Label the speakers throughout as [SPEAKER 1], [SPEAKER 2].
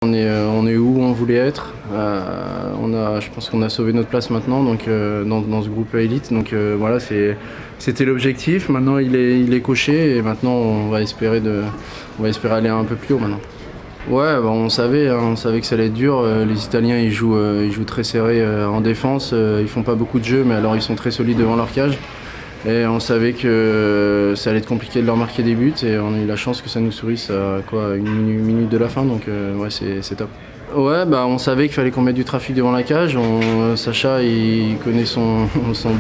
[SPEAKER 1] On est où on voulait être. Je pense qu'on a sauvé notre place maintenant donc, dans ce groupe élite. Donc voilà, c'était l'objectif. Maintenant il est coché et maintenant on va espérer aller un peu plus haut maintenant. Ouais, on savait que ça allait être dur. Les Italiens ils jouent très serré en défense. Ils font pas beaucoup de jeux, mais alors ils sont très solides devant leur cage. Et on savait que ça allait être compliqué de leur marquer des buts et on a eu la chance que ça nous sourisse à une minute de la fin, donc ouais, c'est top. Ouais, on savait qu'il fallait qu'on mette du trafic devant la cage. Sacha, il connaît son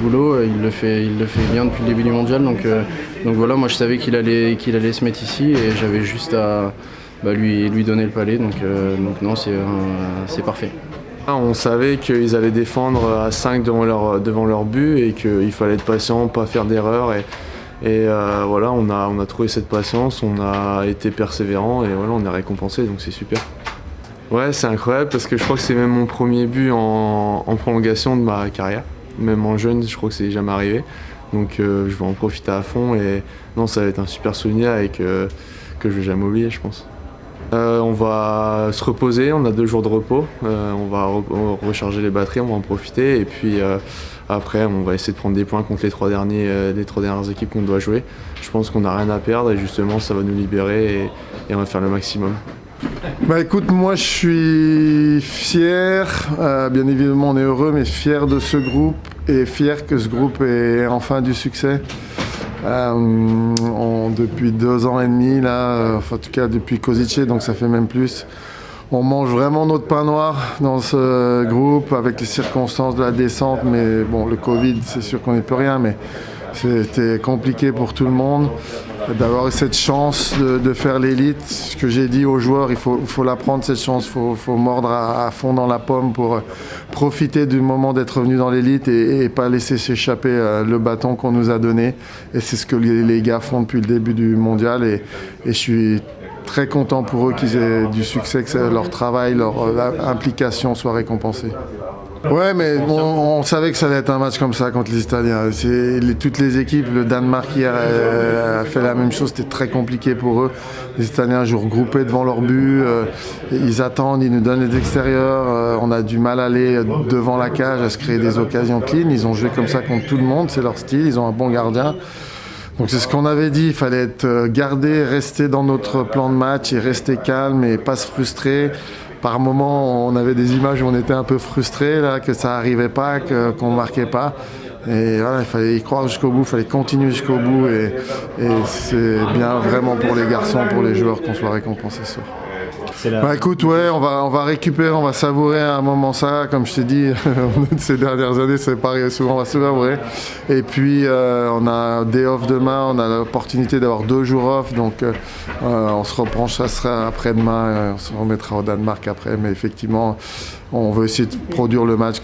[SPEAKER 1] boulot, il le fait bien depuis le début du mondial, donc voilà, moi je savais qu'il allait se mettre ici et j'avais juste à lui donner le palais, donc non, c'est parfait.
[SPEAKER 2] On savait qu'ils allaient défendre à 5 devant leur but et qu'il fallait être patient, pas faire d'erreur. Et voilà, on a trouvé cette patience, on a été persévérant et voilà, on est récompensé, donc c'est super. Ouais, c'est incroyable parce que je crois que c'est même mon premier but en prolongation de ma carrière. Même en jeune, je crois que c'est jamais arrivé. Donc je vais en profiter à fond et non, ça va être un super souvenir et que je vais jamais oublier, je pense. On va se reposer, on a 2 jours de repos, on va recharger les batteries, on va en profiter et puis après on va essayer de prendre des points contre les 3 dernières équipes qu'on doit jouer. Je pense qu'on n'a rien à perdre et justement ça va nous libérer et on va faire le maximum.
[SPEAKER 3] Écoute, moi je suis fier, bien évidemment on est heureux, mais fier de ce groupe et fier que ce groupe ait enfin du succès. Depuis 2 ans et demi, là, en tout cas depuis Košice, donc ça fait même plus. On mange vraiment notre pain noir dans ce groupe avec les circonstances de la descente, mais bon, le Covid, c'est sûr qu'on n'y peut rien, mais c'était compliqué pour tout le monde. D'avoir eu cette chance de faire l'élite, ce que j'ai dit aux joueurs, il faut la prendre cette chance, il faut mordre à fond dans la pomme pour profiter du moment d'être venu dans l'élite et pas laisser s'échapper le bâton qu'on nous a donné. Et c'est ce que les gars font depuis le début du mondial et je suis très content pour eux qu'ils aient du succès, que leur travail, leur implication soit récompensée. Ouais, mais on savait que ça allait être un match comme ça contre les Italiens. Toutes les équipes, le Danemark hier a fait la même chose, c'était très compliqué pour eux. Les Italiens jouent regroupés devant leur but, ils attendent, ils nous donnent les extérieurs, on a du mal à aller devant la cage, à se créer des occasions clean. Ils ont joué comme ça contre tout le monde, c'est leur style, ils ont un bon gardien. Donc c'est ce qu'on avait dit, il fallait être gardé, rester dans notre plan de match et rester calme et pas se frustrer. Par moments, on avait des images où on était un peu frustrés, là, que ça n'arrivait pas, qu'on ne marquait pas. Et voilà, il fallait y croire jusqu'au bout, il fallait continuer jusqu'au bout. Et c'est bien vraiment pour les garçons, pour les joueurs qu'on soit récompensés ce soir. Écoute, ouais, on va récupérer, on va savourer un moment ça. Comme je t'ai dit, ces dernières années, c'est pareil, souvent on va savourer. Et puis, on a un day off demain, on a l'opportunité d'avoir 2 jours off. Donc, on se reprend, ça sera après-demain, on se remettra au Danemark après. Mais effectivement, on veut essayer de produire le match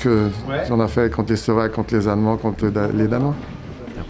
[SPEAKER 3] qu'on a fait contre les Slovaques, contre les Allemands, contre les Danois.